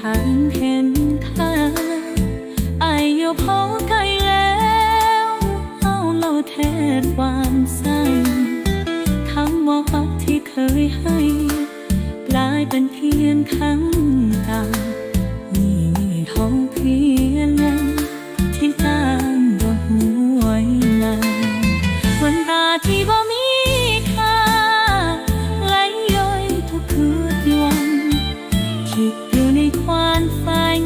ทันเห็นค่าไอ้ยพอไกลแล้วเอาเราแทบวานสั่นคำว่ารักที่เคยให้กลายเป็นเพียงคำเก่านี่ห้องเพียงนั้นที่ตามดอกหัวใจวันตาที่บ่มีค่าไหลย้อยทุกคืนวันคิดอยู่ในความฝัน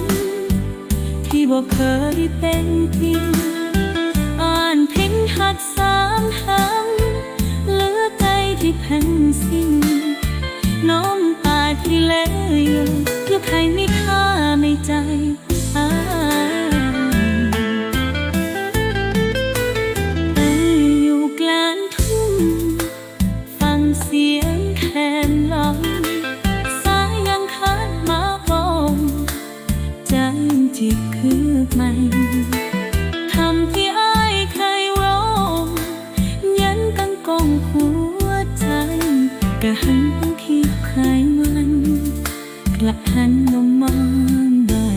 ที่บ่เคยเป็นจริงอ่านเพลงหักสามคำเหลือใจที่แผ่นสิ้นน้องตาที่เละอยู่ใครไม่ค่าไม่ใจอยู่กลางทุ่งฟังเสียงแคนลองสายยังคัดมาพร้อมใจจิตคือมันคำที่อ้ายเคยร้องยันตั้งกองหัวใจกะหันต้องคิดใครมันกลับหันลงมองได้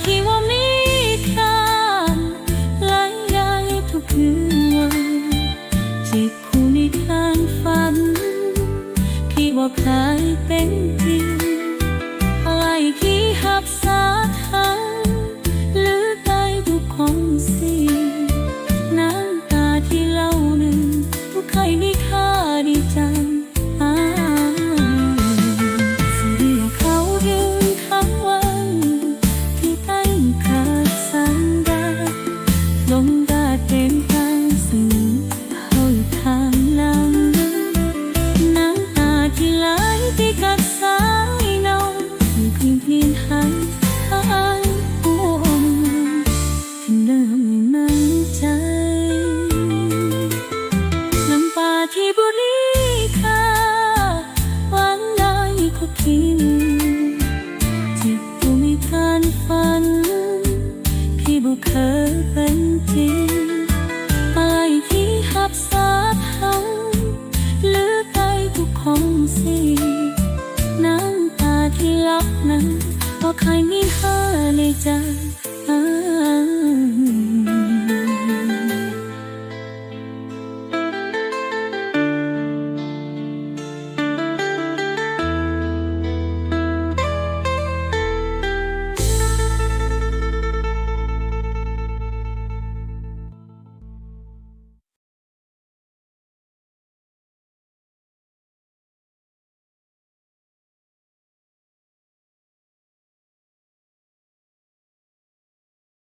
ที่ว่ามีค่าหลายอย่างทุกคืนวันจิตผู้ในทางฝันที่ว่าเคยเป็นจริง